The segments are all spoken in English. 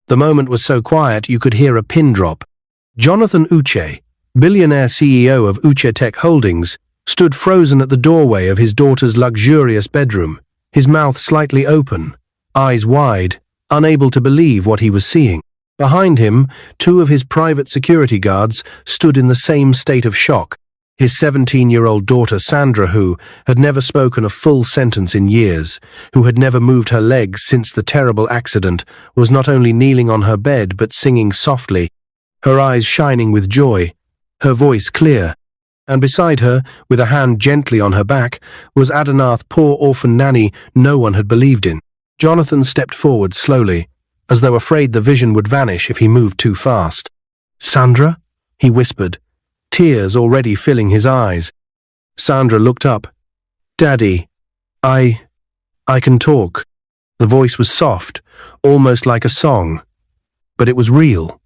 The moment was so quiet you could hear a pin drop. Jonathan Uche, billionaire CEO of Uche Tech Holdings, stood frozen at the doorway of his daughter's luxurious bedroom, his mouth slightly open, eyes wide, unable to believe what he was seeing. Behind him, two of his private security guards stood in the same state of shock. His 17-year-old daughter Sandra, who had never spoken a full sentence in years, who had never moved her legs since the terrible accident, was not only kneeling on her bed but singing softly, her eyes shining with joy, her voice clear. And beside her, with a hand gently on her back, was Adana, poor orphan Nanny no one had believed in. Jonathan stepped forward slowly, as though afraid the vision would vanish if he moved too fast. "Sandra?" he whispered, tears already filling his eyes. Sandra looked up. "Daddy, I can talk." The voice was soft, almost like a song, but it was real,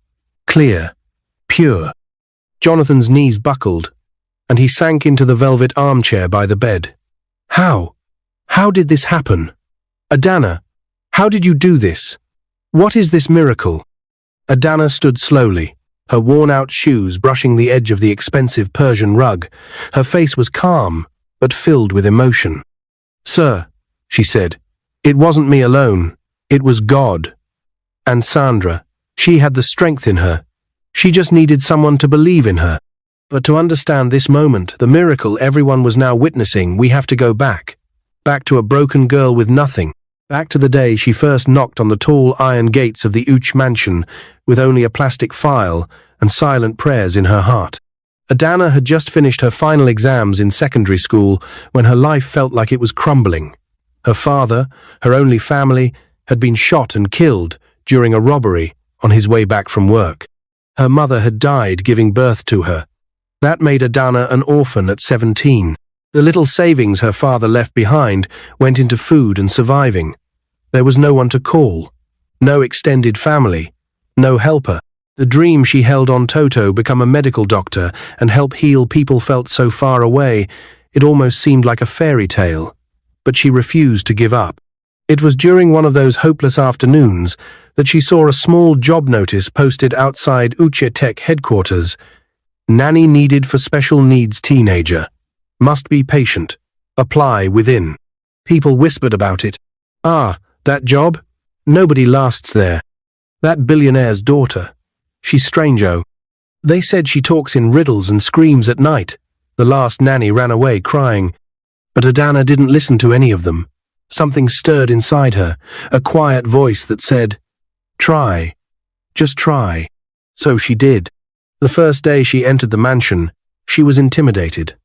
clear, pure. Jonathan's knees buckled, and he sank into the velvet armchair by the bed. How? How did this happen? Adana, how did you do this? What is this miracle? Adana stood slowly, her worn-out shoes brushing the edge of the expensive Persian rug. Her face was calm, but filled with emotion. "Sir," she said, "it wasn't me alone. It was God. And Sandra, she had the strength in her. She just needed someone to believe in her. But to understand this moment, the miracle everyone was now witnessing, we have to go back. Back to a broken girl with nothing. Back to the day she first knocked on the tall iron gates of the Uche mansion with only a plastic file and silent prayers in her heart. Adana had just finished her final exams in secondary school when her life felt like it was crumbling. Her father, her only family, had been shot and killed during a robbery on his way back from work. Her mother had died giving birth to her. That made Adana an orphan at 17. The little savings her father left behind went into food and surviving. There was no one to call, no extended family, no helper. The dream she held on to become a medical doctor and help heal people felt so far away, it almost seemed like a fairy tale. But she refused to give up. It was during one of those hopeless afternoons that she saw a small job notice posted outside Uche Tech headquarters. Nanny needed for special needs teenager. Must be patient. Apply within. People whispered about it. "Ah, that job? Nobody lasts there. That billionaire's daughter. She's strange-o. They said she talks in riddles and screams at night." The last nanny ran away crying. But Adana didn't listen to any of them. Something stirred inside her, a quiet voice that said, "Try. Just try." So she did. The first day she entered the mansion, she was intimidated.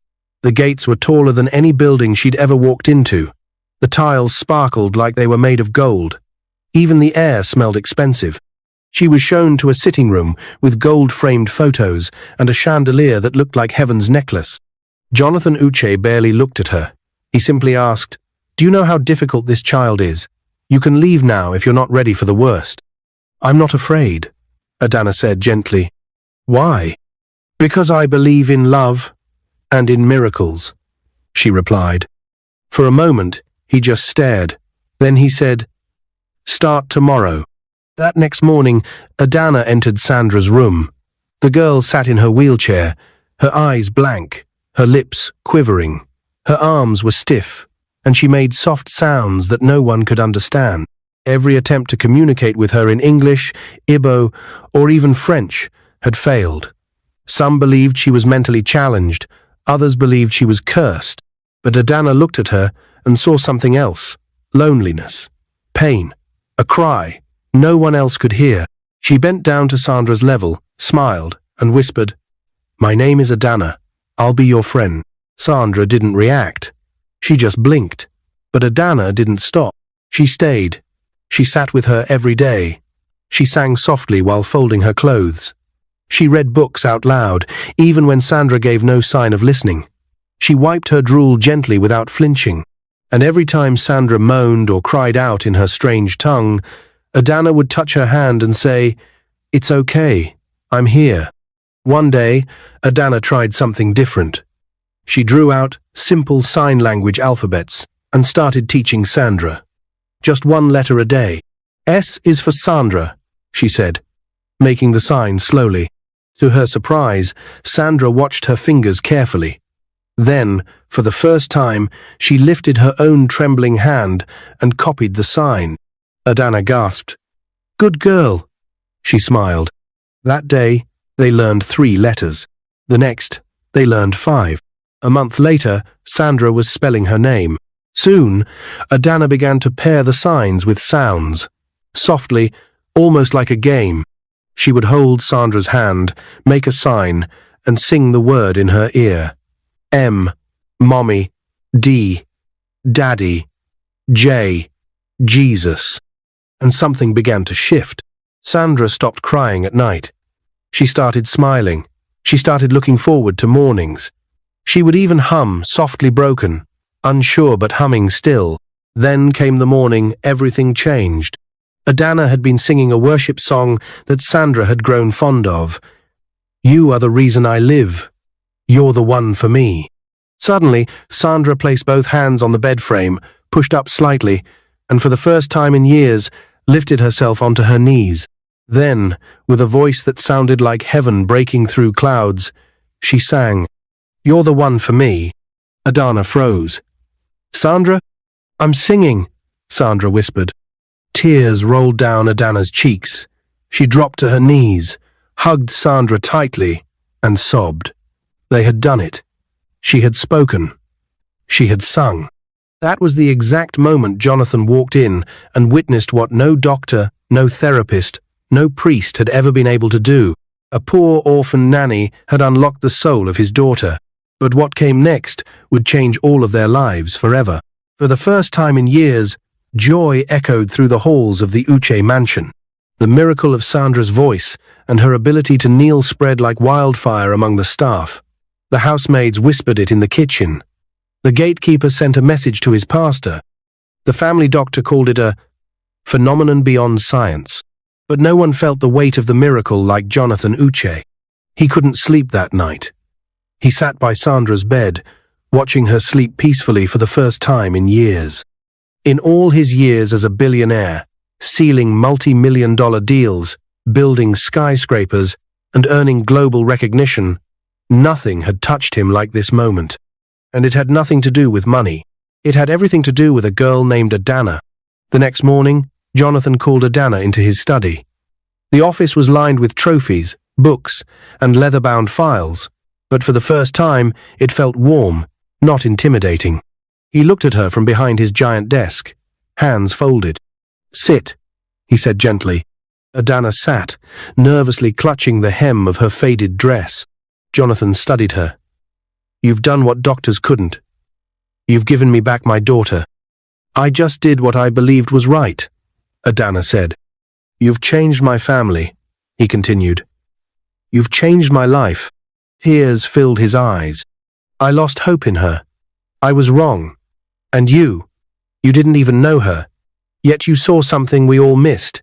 The gates were taller than any building she'd ever walked into. The tiles sparkled like they were made of gold. Even the air smelled expensive. She was shown to a sitting room with gold-framed photos and a chandelier that looked like heaven's necklace. Jonathan Uche barely looked at her. He simply asked, "Do you know how difficult this child is? You can leave now if you're not ready for the worst." "I'm not afraid," Adana said gently. "Why?" "Because I believe in love and in miracles," she replied. For a moment, he just stared. Then he said, "Start tomorrow." That next morning, Adana entered Sandra's room. The girl sat in her wheelchair, her eyes blank, her lips quivering. Her arms were stiff, and she made soft sounds that no one could understand. Every attempt to communicate with her in English, Igbo, or even French had failed. Some believed she was mentally challenged, others believed she was cursed. But Adana looked at her and saw something else: loneliness, pain, a cry no one else could hear. She bent down to Sandra's level, smiled, and whispered, "My name is Adana. I'll be your friend." Sandra didn't react. She just blinked. But Adana didn't stop. She stayed. She sat with her every day. She sang softly while folding her clothes. She read books out loud, even when Sandra gave no sign of listening. She wiped her drool gently without flinching. And every time Sandra moaned or cried out in her strange tongue, Adana would touch her hand and say, "It's okay, I'm here." One day, Adana tried something different. She drew out simple sign language alphabets and started teaching Sandra. Just one letter a day. S is for Sandra, she said, making the sign slowly. To her surprise, Sandra watched her fingers carefully. Then, for the first time, she lifted her own trembling hand and copied the sign. Adana gasped. "Good girl," she smiled. That day, they learned 3 letters. The next, they learned 5. A month later, Sandra was spelling her name. Soon, Adana began to pair the signs with sounds. Softly, almost like a game, she would hold Sandra's hand, make a sign, and sing the word in her ear. M, Mommy, D, Daddy, J, Jesus. And something began to shift. Sandra stopped crying at night. She started smiling. She started looking forward to mornings. She would even hum, softly broken, unsure but humming still. Then came the morning everything changed. Adana had been singing a worship song that Sandra had grown fond of. "You are the reason I live. You're the one for me." Suddenly, Sandra placed both hands on the bed frame, pushed up slightly, and for the first time in years, lifted herself onto her knees. Then, with a voice that sounded like heaven breaking through clouds, she sang, "You're the one for me." Adana froze. "Sandra, I'm singing," Sandra whispered. Tears rolled down Adana's cheeks. She dropped to her knees, hugged Sandra tightly, and sobbed. They had done it. She had spoken. She had sung. That was the exact moment Jonathan walked in and witnessed what no doctor, no therapist, no priest had ever been able to do. A poor orphan nanny had unlocked the soul of his daughter. But what came next would change all of their lives forever. For the first time in years, joy echoed through the halls of the Uche mansion. The miracle of Sandra's voice and her ability to kneel spread like wildfire among the staff. The housemaids whispered it in the kitchen. The gatekeeper sent a message to his pastor. The family doctor called it a phenomenon beyond science. But no one felt the weight of the miracle like Jonathan Uche. He couldn't sleep that night. He sat by Sandra's bed, watching her sleep peacefully for the first time in years. In all his years as a billionaire, sealing multi-million-dollar deals, building skyscrapers, and earning global recognition, nothing had touched him like this moment. And it had nothing to do with money. It had everything to do with a girl named Adana. The next morning, Jonathan called Adana into his study. The office was lined with trophies, books, and leather-bound files, but for the first time, it felt warm, not intimidating. He looked at her from behind his giant desk, hands folded. "Sit," he said gently. Adana sat, nervously clutching the hem of her faded dress. Jonathan studied her. "You've done what doctors couldn't. You've given me back my daughter." "I just did what I believed was right," Adana said. "You've changed my family," he continued. "You've changed my life." Tears filled his eyes. "I lost hope in her. I was wrong. And you didn't even know her. Yet you saw something we all missed.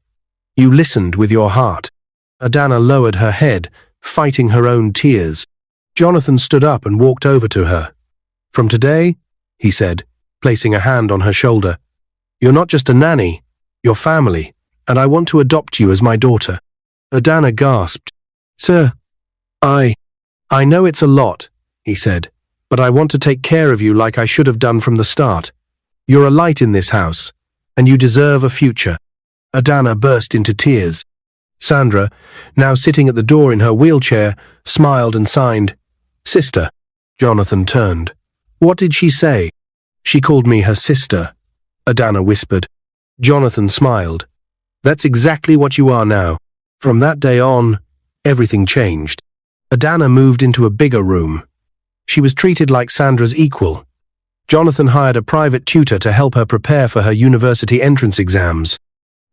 You listened with your heart." Adana lowered her head, fighting her own tears. Jonathan stood up and walked over to her. "From today," he said, placing a hand on her shoulder, "you're not just a nanny, you're family, and I want to adopt you as my daughter." Adana gasped. "Sir, I know it's a lot," he said, "but I want to take care of you like I should have done from the start. You're a light in this house, and you deserve a future." Adana burst into tears. Sandra, now sitting at the door in her wheelchair, smiled and signed, "Sister." Jonathan turned. "What did she say?" "She called me her sister," Adana whispered. Jonathan smiled. "That's exactly what you are now." From that day on, everything changed. Adana moved into a bigger room. She was treated like Sandra's equal. Jonathan hired a private tutor to help her prepare for her university entrance exams.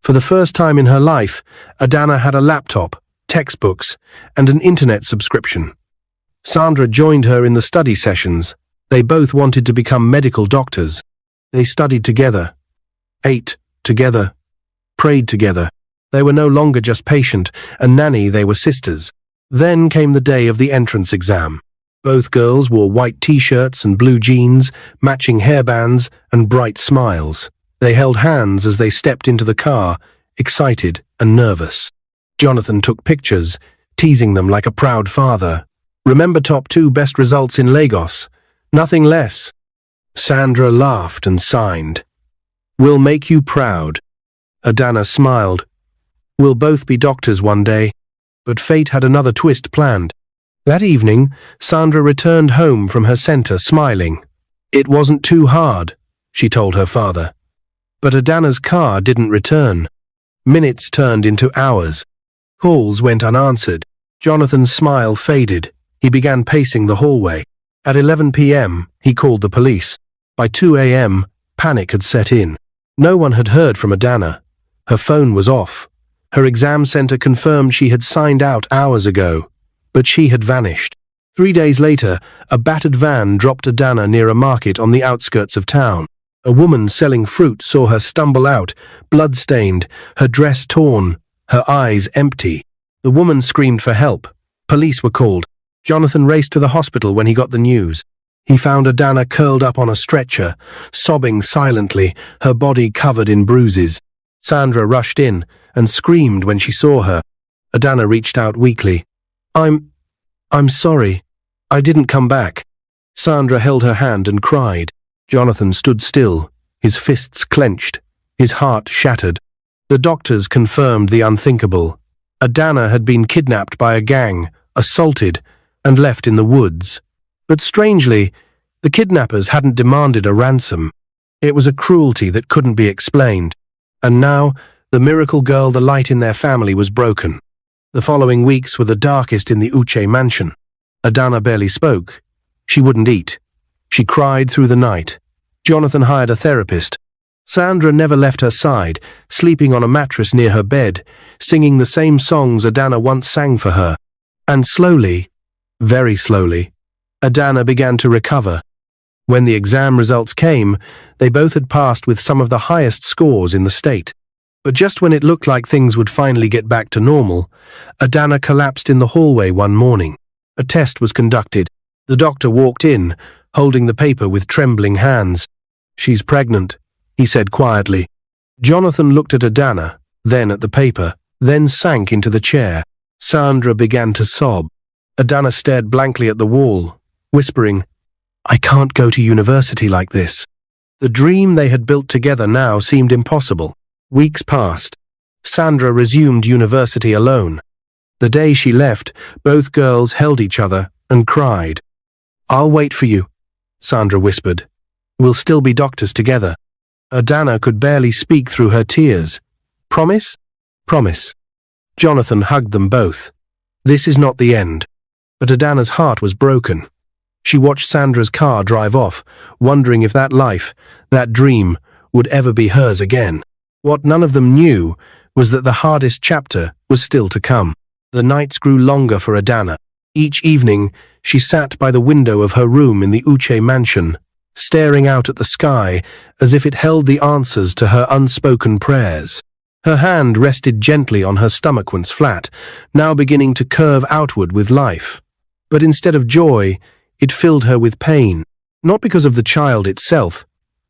For the first time in her life, Adana had a laptop, textbooks, and an internet subscription. Sandra joined her in the study sessions. They both wanted to become medical doctors. They studied together, ate together, prayed together. They were no longer just patient and nanny, they were sisters. Then came the day of the entrance exam. Both girls wore white t-shirts and blue jeans, matching hairbands and bright smiles. They held hands as they stepped into the car, excited and nervous. Jonathan took pictures, teasing them like a proud father. Remember top 2 best results in Lagos? Nothing less. Sandra laughed and signed. We'll make you proud. Adana smiled. We'll both be doctors one day. But fate had another twist planned. That evening, Sandra returned home from her center smiling. It wasn't too hard, she told her father. But Adana's car didn't return. Minutes turned into hours. Calls went unanswered. Jonathan's smile faded. He began pacing the hallway. At 11 p.m., he called the police. By 2 a.m., panic had set in. No one had heard from Adana. Her phone was off. Her exam center confirmed she had signed out hours ago, but she had vanished. 3 days later, a battered van dropped Adana near a market on the outskirts of town. A woman selling fruit saw her stumble out, blood-stained, her dress torn, her eyes empty. The woman screamed for help. Police were called. Jonathan raced to the hospital when he got the news. He found Adana curled up on a stretcher, sobbing silently, her body covered in bruises. Sandra rushed in and screamed when she saw her. Adana reached out weakly. I'm sorry. I didn't come back. Sandra held her hand and cried. Jonathan stood still, his fists clenched, his heart shattered. The doctors confirmed the unthinkable. Adana had been kidnapped by a gang, assaulted, and left in the woods. But strangely, the kidnappers hadn't demanded a ransom. It was a cruelty that couldn't be explained. And now, the miracle girl, the light in their family, was broken. The following weeks were the darkest in the Uche mansion. Adana barely spoke. She wouldn't eat. She cried through the night. Jonathan hired a therapist. Sandra never left her side, sleeping on a mattress near her bed, singing the same songs Adana once sang for her. And slowly, very slowly, Adana began to recover. When the exam results came, they both had passed with some of the highest scores in the state. But just when it looked like things would finally get back to normal, Adana collapsed in the hallway one morning. A test was conducted. The doctor walked in, holding the paper with trembling hands. She's pregnant, he said quietly. Jonathan looked at Adana, then at the paper, then sank into the chair. Sandra began to sob. Adana stared blankly at the wall, whispering, I can't go to university like this. The dream they had built together now seemed impossible. Weeks passed. Sandra resumed university alone. The day she left, both girls held each other and cried. I'll wait for you, Sandra whispered. We'll still be doctors together. Adana could barely speak through her tears. Promise? Promise. Jonathan hugged them both. This is not the end. But Adana's heart was broken. She watched Sandra's car drive off, wondering if that life, that dream, would ever be hers again. What none of them knew was that the hardest chapter was still to come. The nights grew longer for Adana. Each evening, she sat by the window of her room in the Uche mansion, staring out at the sky as if it held the answers to her unspoken prayers. Her hand rested gently on her stomach once flat, now beginning to curve outward with life. But instead of joy, it filled her with pain, not because of the child itself,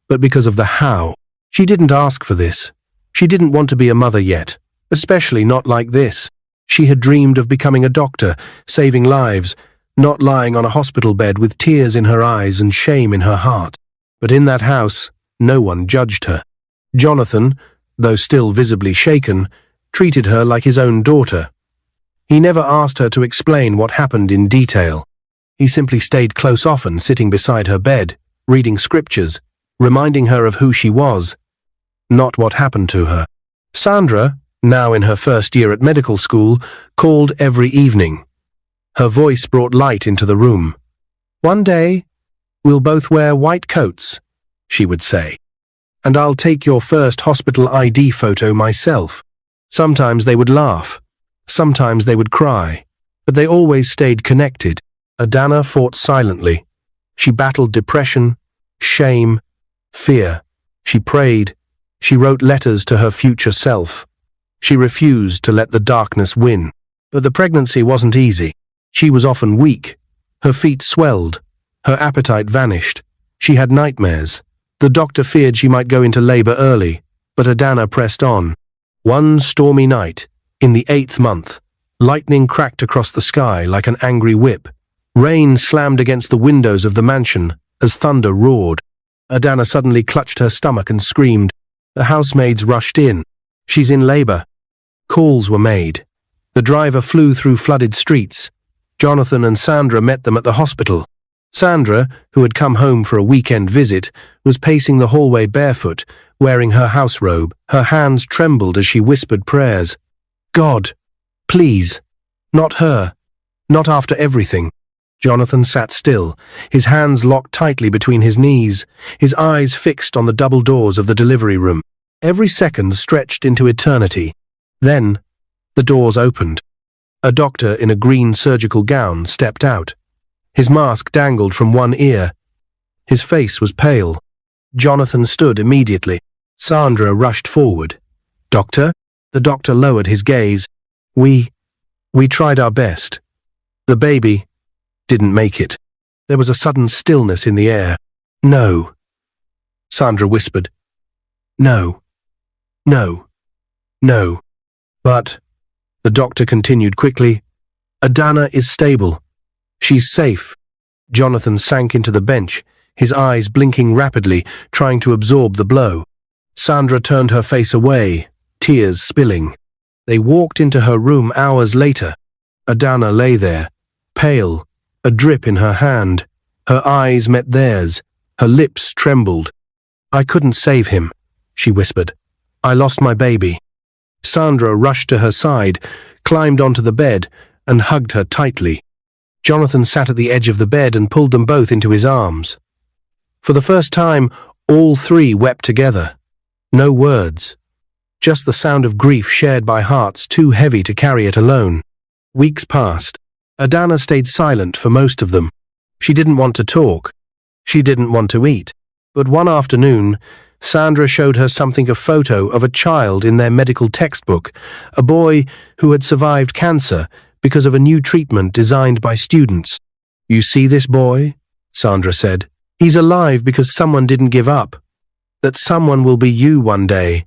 but because of the how. She didn't ask for this. She didn't want to be a mother yet, especially not like this. She had dreamed of becoming a doctor, saving lives, not lying on a hospital bed with tears in her eyes and shame in her heart. But in that house, no one judged her. Jonathan, though still visibly shaken, treated her like his own daughter. He never asked her to explain what happened in detail. He simply stayed close, often sitting beside her bed, reading scriptures, reminding her of who she was, not what happened to her. Sandra, now in her first year at medical school, called every evening. Her voice brought light into the room. One day, we'll both wear white coats, she would say. And I'll take your first hospital ID photo myself. Sometimes they would laugh. Sometimes they would cry. But they always stayed connected. Adana fought silently. She battled depression, shame, fear. She prayed. She wrote letters to her future self. She refused to let the darkness win. But the pregnancy wasn't easy. She was often weak. Her feet swelled. Her appetite vanished. She had nightmares. The doctor feared she might go into labor early, but Adana pressed on. One stormy night, In the 8th month, lightning cracked across the sky like an angry whip. Rain slammed against the windows of the mansion as thunder roared. Adana suddenly clutched her stomach and screamed. The housemaids rushed in. "She's in labor." Calls were made. The driver flew through flooded streets. Jonathan and Sandra met them at the hospital. Sandra, who had come home for a weekend visit, was pacing the hallway barefoot, wearing her house robe. Her hands trembled as she whispered prayers. "God, please, not her, not after everything." Jonathan sat still, his hands locked tightly between his knees, his eyes fixed on the double doors of the delivery room. Every second stretched into eternity. Then, the doors opened. A doctor in a green surgical gown stepped out. His mask dangled from one ear. His face was pale. Jonathan stood immediately. Sandra rushed forward. "Doctor?" The doctor lowered his gaze. We tried our best. The baby didn't make it." There was a sudden stillness in the air. "No," Sandra whispered. "No, no, no. But," the doctor continued quickly, "Adana is stable. She's safe." Jonathan sank into the bench, his eyes blinking rapidly, trying to absorb the blow. Sandra turned her face away, tears spilling. They walked into her room hours later. Adana lay there, pale, a drip in her hand. Her eyes met theirs. Her lips trembled. "I couldn't save him," she whispered. "I lost my baby." Sandra rushed to her side, climbed onto the bed, and hugged her tightly. Jonathan sat at the edge of the bed and pulled them both into his arms. For the first time, all three wept together. No words, just the sound of grief shared by hearts too heavy to carry it alone. Weeks passed. Adana stayed silent for most of them. She didn't want to talk. She didn't want to eat. But one afternoon, Sandra showed her a photo of a child in their medical textbook, a boy who had survived cancer because of a new treatment designed by students. "You see this boy?" Sandra said. "He's alive because someone didn't give up. That someone will be you one day.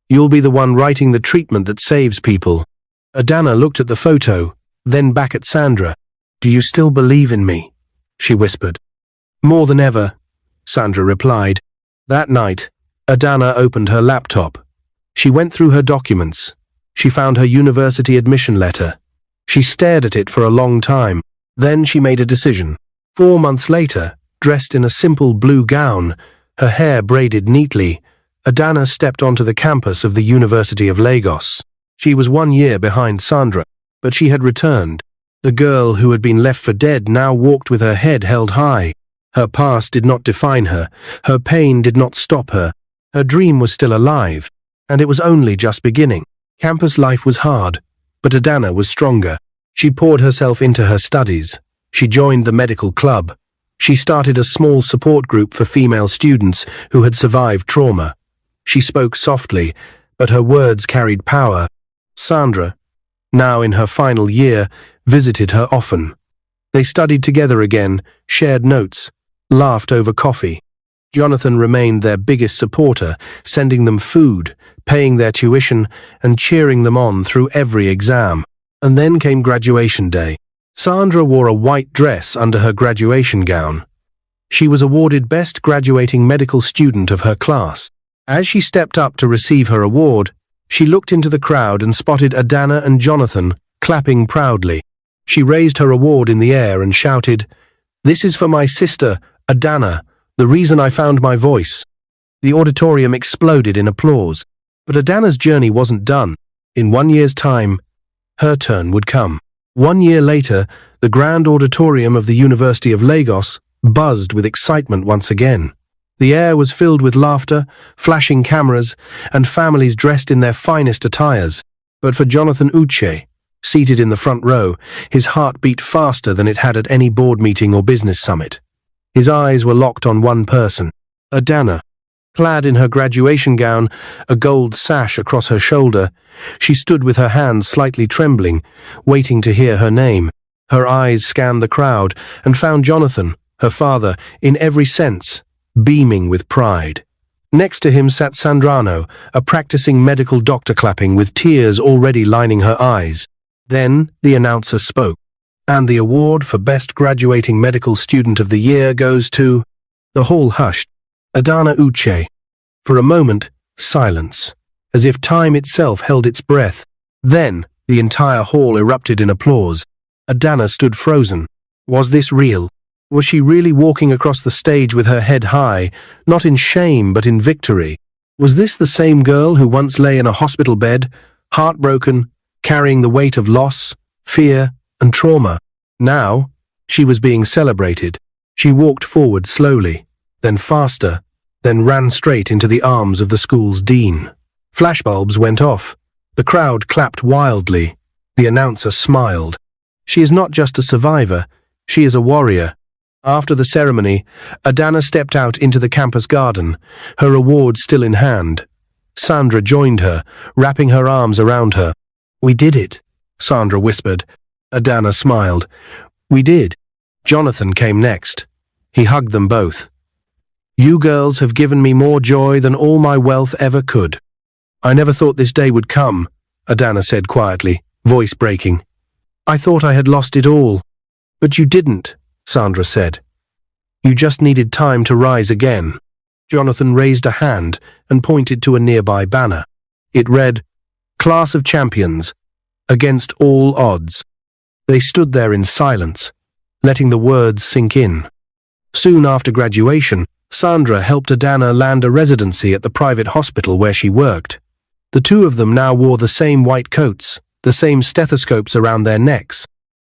You'll be the one writing the treatment that saves people." Adana looked at the photo, then back at Sandra. "Do you still believe in me?" she whispered. "More than ever," Sandra replied. That night, Adana opened her laptop. She went through her documents. She found her university admission letter. She stared at it for a long time. Then she made a decision. 4 months later, dressed in a simple blue gown, her hair braided neatly, Adana stepped onto the campus of the University of Lagos. She was 1 year behind Sandra, but she had returned. The girl who had been left for dead now walked with her head held high. Her past did not define her. Her pain did not stop her. Her dream was still alive, and it was only just beginning. Campus life was hard, but Adana was stronger. She poured herself into her studies. She joined the medical club. She started a small support group for female students who had survived trauma. She spoke softly, but her words carried power. Sandra, now in her final year, visited her often. They studied together again, shared notes, laughed over coffee. Jonathan remained their biggest supporter, sending them food, paying their tuition, and cheering them on through every exam. And then came graduation day. Sandra wore a white dress under her graduation gown. She was awarded Best Graduating Medical Student of her class. As she stepped up to receive her award, she looked into the crowd and spotted Adana and Jonathan clapping proudly. She raised her award in the air and shouted, "This is for my sister, Adana, the reason I found my voice." The auditorium exploded in applause. But Adana's journey wasn't done. In 1 year's time, her turn would come. 1 year later, the grand auditorium of the University of Lagos buzzed with excitement once again. The air was filled with laughter, flashing cameras, and families dressed in their finest attires. But for Jonathan Uche, seated in the front row, his heart beat faster than it had at any board meeting or business summit. His eyes were locked on one person, Adana. Clad in her graduation gown, a gold sash across her shoulder, she stood with her hands slightly trembling, waiting to hear her name. Her eyes scanned the crowd and found Jonathan, her father, in every sense, beaming with pride. Next to him sat Sandrano, a practicing medical doctor clapping with tears already lining her eyes. Then the announcer spoke. And the award for Best Graduating Medical Student of the Year goes to... The hall hushed. Adanna Uche. For a moment, silence, as if time itself held its breath. Then, the entire hall erupted in applause. Adana stood frozen. Was this real? Was she really walking across the stage with her head high, not in shame but in victory? Was this the same girl who once lay in a hospital bed, heartbroken, carrying the weight of loss, fear, and trauma? Now, she was being celebrated. She walked forward slowly, then faster, then ran straight into the arms of the school's dean. Flashbulbs went off. The crowd clapped wildly. The announcer smiled. She is not just a survivor, she is a warrior. After the ceremony, Adana stepped out into the campus garden, her award still in hand. Sandra joined her, wrapping her arms around her. "We did it," Sandra whispered. Adana smiled. "We did." Jonathan came next. He hugged them both. "You girls have given me more joy than all my wealth ever could." "I never thought this day would come," Adana said quietly, voice breaking. "I thought I had lost it all." "But you didn't," Sandra said. "You just needed time to rise again." Jonathan raised a hand and pointed to a nearby banner. It read, "Class of Champions, against all odds." They stood there in silence, letting the words sink in. Soon after graduation, Sandra helped Adana land a residency at the private hospital where she worked. The two of them now wore the same white coats, the same stethoscopes around their necks.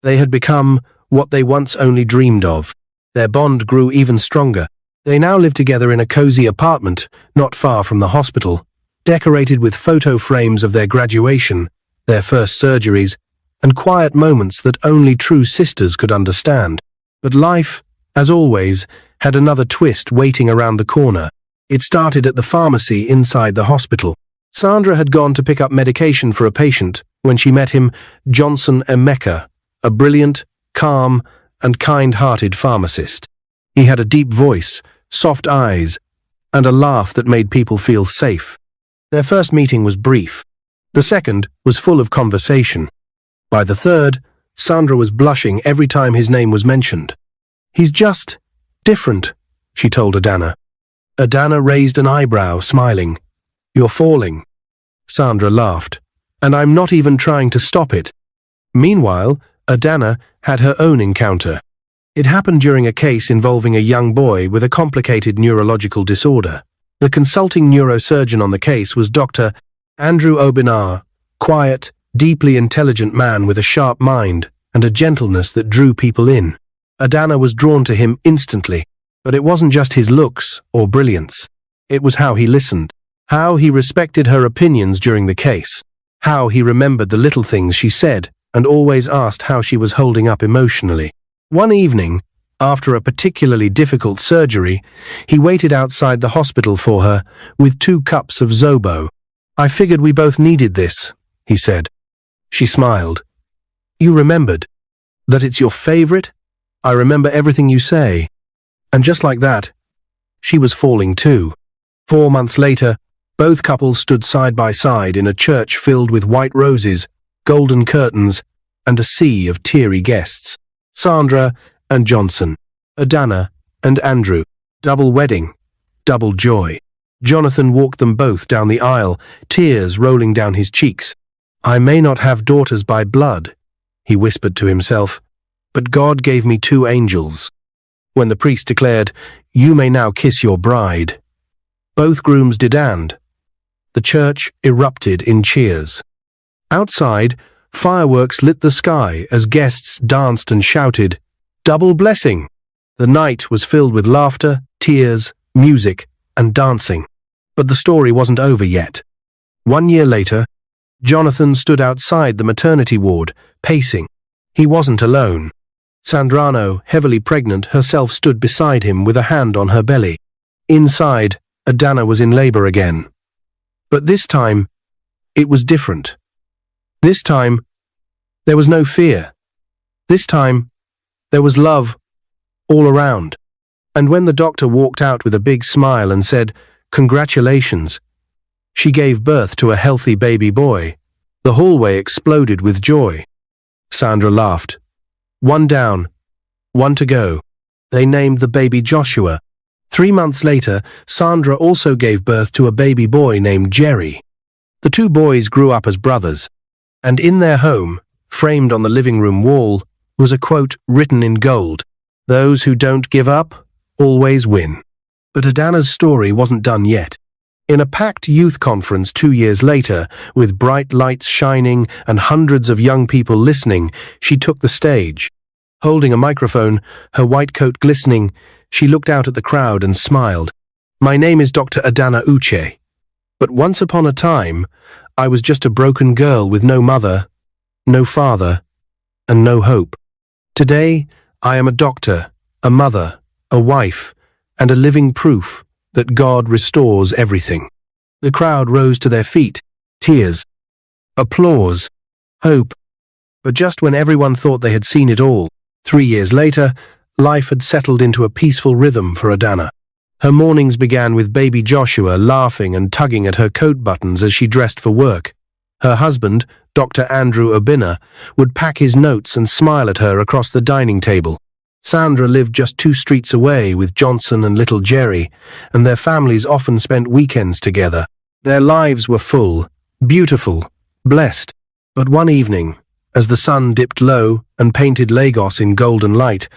They had become what they once only dreamed of. Their bond grew even stronger. They now lived together in a cozy apartment not far from the hospital, decorated with photo frames of their graduation, their first surgeries, and quiet moments that only true sisters could understand. But life, as always, had another twist waiting around the corner. It started at the pharmacy inside the hospital. Sandra had gone to pick up medication for a patient when she met him, Johnson Emeka, a brilliant, calm, and kind-hearted pharmacist. He had a deep voice, soft eyes, and a laugh that made people feel safe. Their first meeting was brief. The second was full of conversation. By the third, Sandra was blushing every time his name was mentioned. "He's just different," she told Adana. Adana raised an eyebrow, smiling. "You're falling." Sandra laughed. "And I'm not even trying to stop it." Meanwhile, Adana had her own encounter. It happened during a case involving a young boy with a complicated neurological disorder. The consulting neurosurgeon on the case was Dr. Andrew Obinar, quiet, deeply intelligent man with a sharp mind and a gentleness that drew people in. Adana was drawn to him instantly, but it wasn't just his looks or brilliance. It was how he listened, how he respected her opinions during the case, how he remembered the little things she said and always asked how she was holding up emotionally. One evening, after a particularly difficult surgery, he waited outside the hospital for her with 2 cups of Zobo. "I figured we both needed this," he said. She smiled. "You remembered? That it's your favorite? I remember everything you say." And just like that, she was falling too. 4 months later, both couples stood side by side in a church filled with white roses, golden curtains, and a sea of teary guests. Sandra and Johnson, Adana and Andrew, double wedding, double joy. Jonathan walked them both down the aisle, tears rolling down his cheeks. "I may not have daughters by blood," he whispered to himself, "but God gave me 2 angels." When the priest declared, "You may now kiss your bride," both grooms did, and the church erupted in cheers. Outside, fireworks lit the sky as guests danced and shouted, "Double blessing!" The night was filled with laughter, tears, music, and dancing. But the story wasn't over yet. 1 year later, Jonathan stood outside the maternity ward, pacing. He wasn't alone. Sandrano, heavily pregnant, herself stood beside him with a hand on her belly. Inside, Adana was in labor again. But this time, it was different. This time, there was no fear. This time, there was love all around. And when the doctor walked out with a big smile and said, Congratulations. She gave birth to a healthy baby boy. The hallway exploded with joy. Sandra laughed. One down, one to go. They named the baby Joshua. 3 months later, Sandra also gave birth to a baby boy named Jerry. The two boys grew up as brothers, and in their home, framed on the living room wall, was a quote written in gold: "Those who don't give up always win." But Adanna's story wasn't done yet. In a packed youth conference 2 years later, with bright lights shining and hundreds of young people listening, she took the stage. Holding a microphone, her white coat glistening, she looked out at the crowd and smiled. "My name is Dr. Adanna Uche. But once upon a time, I was just a broken girl with no mother, no father, and no hope. Today, I am a doctor, a mother, a wife, and a living proof that God restores everything." The crowd rose to their feet, tears, applause, hope. But just when everyone thought they had seen it all, 3 years later, life had settled into a peaceful rhythm for Adana. Her mornings began with baby Joshua laughing and tugging at her coat buttons as she dressed for work. Her husband, Dr. Andrew Uche, would pack his notes and smile at her across the dining table. Sandra lived just 2 streets away with Johnson and little Jerry, and their families often spent weekends together. Their lives were full, beautiful, blessed. But one evening, as the sun dipped low and painted Lagos in golden light,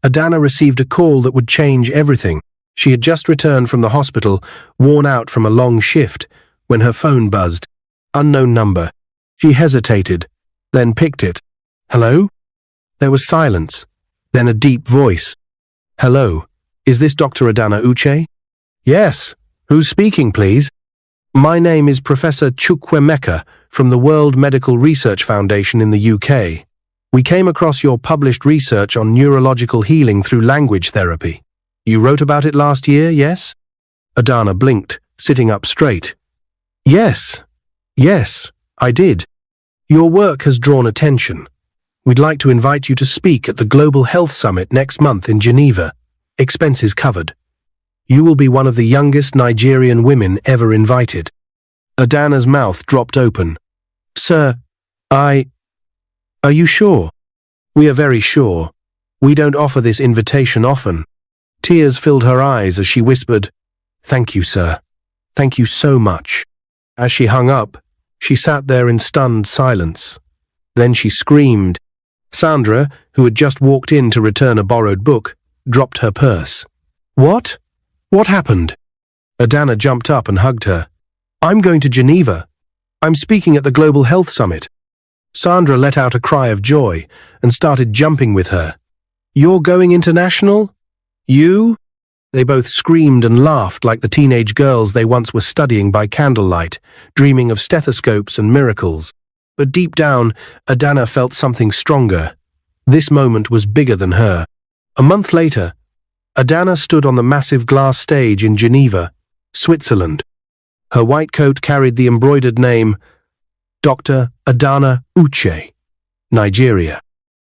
Adana received a call that would change everything. She had just returned from the hospital, worn out from a long shift, when her phone buzzed. Unknown number. She hesitated, then picked it. "Hello?" There was silence. Then a deep voice. "Hello, is this Dr. Adanna Uche?" "Yes. Who's speaking, please?" "My name is Professor Chukwemeka from the World Medical Research Foundation in the UK. We came across your published research on neurological healing through language therapy. You wrote about it last year, yes?" Adana blinked, sitting up straight. Yes, I did. Your work has drawn attention. We'd like to invite you to speak at the Global Health Summit next month in Geneva. Expenses covered. You will be one of the youngest Nigerian women ever invited. Adana's mouth dropped open. "Sir, Are you sure?" "We are very sure. We don't offer this invitation often." Tears filled her eyes as she whispered, "Thank you, sir. Thank you so much." As she hung up, she sat there in stunned silence. Then she screamed. Sandra, who had just walked in to return a borrowed book, dropped her purse. "What? What happened?" Adana jumped up and hugged her. "I'm going to Geneva. I'm speaking at the Global Health Summit." Sandra let out a cry of joy and started jumping with her. "You're going international? You?" They both screamed and laughed like the teenage girls they once were studying by candlelight, dreaming of stethoscopes and miracles. But deep down, Adana felt something stronger. This moment was bigger than her. A month later, Adana stood on the massive glass stage in Geneva, Switzerland. Her white coat carried the embroidered name, Dr. Adanna Uche, Nigeria.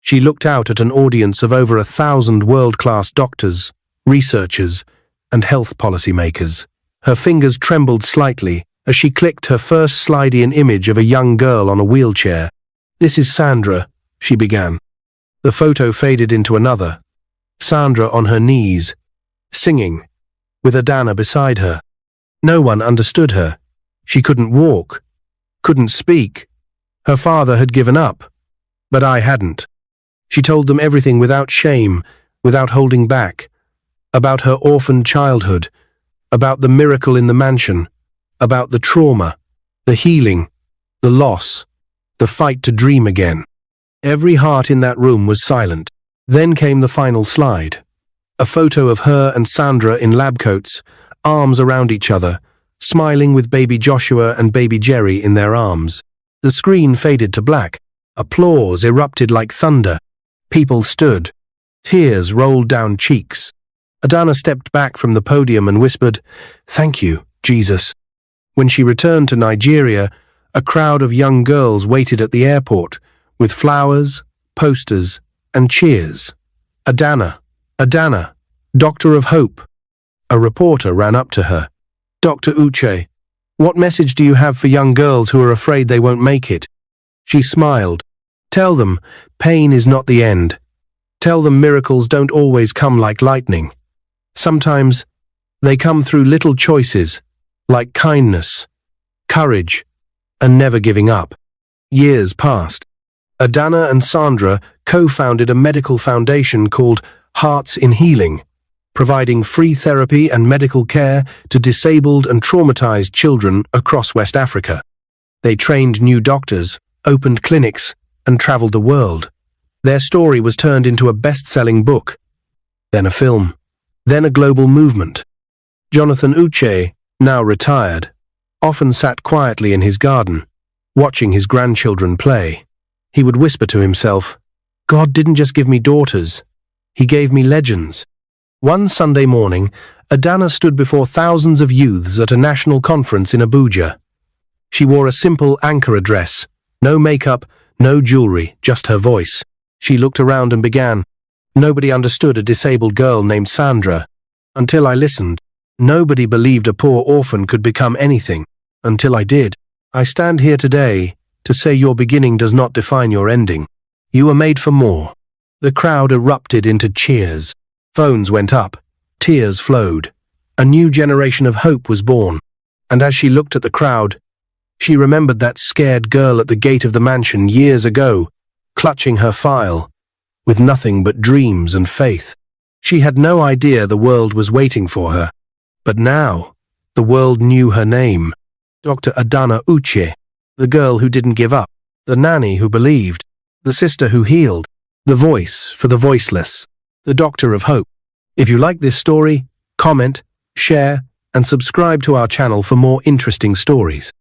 She looked out at an audience of over 1,000 world-class doctors, researchers, and health policymakers. Her fingers trembled slightly as she clicked her first slide-in image of a young girl on a wheelchair. "This is Sandra," she began. The photo faded into another. Sandra on her knees, singing, with Adana beside her. No one understood her. She couldn't walk, couldn't speak. Her father had given up, but I hadn't. She told them everything without shame, without holding back. About her orphaned childhood, about the miracle in the mansion, about the trauma, the healing, the loss, the fight to dream again. Every heart in that room was silent. Then came the final slide. A photo of her and Sandra in lab coats, arms around each other, smiling with baby Joshua and baby Jerry in their arms. The screen faded to black. Applause erupted like thunder. People stood. Tears rolled down cheeks. Adana stepped back from the podium and whispered, "Thank you, Jesus." When she returned to Nigeria, a crowd of young girls waited at the airport, with flowers, posters, and cheers. "Adana, Adana, Doctor of Hope." A reporter ran up to her. Dr. Uche, what message do you have for young girls who are afraid they won't make it? She smiled. Tell them, pain is not the end. Tell them miracles don't always come like lightning. Sometimes they come through little choices, like kindness, courage, and never giving up. Years passed. Adana and Sandra co-founded a medical foundation called Hearts in Healing, providing free therapy and medical care to disabled and traumatized children across West Africa. They trained new doctors, opened clinics, and traveled the world. Their story was turned into a best-selling book, then a film, then a global movement. Jonathan Uche, now retired, often sat quietly in his garden, watching his grandchildren play. He would whisper to himself, God didn't just give me daughters, He gave me legends. One Sunday morning, Adana stood before thousands of youths at a national conference in Abuja. She wore a simple Ankara dress, no makeup, no jewelry, just her voice. She looked around and began. Nobody understood a disabled girl named Sandra. Until I listened. Nobody believed a poor orphan could become anything. Until I did. I stand here today to say your beginning does not define your ending. You were made for more. The crowd erupted into cheers. Phones went up. Tears flowed. A new generation of hope was born. And as she looked at the crowd, she remembered that scared girl at the gate of the mansion years ago, clutching her file, with nothing but dreams and faith. She had no idea the world was waiting for her. But now, the world knew her name. Dr. Adanna Uche, the girl who didn't give up, the nanny who believed, the sister who healed, the voice for the voiceless, the doctor of hope. If you like this story, comment, share, and subscribe to our channel for more interesting stories.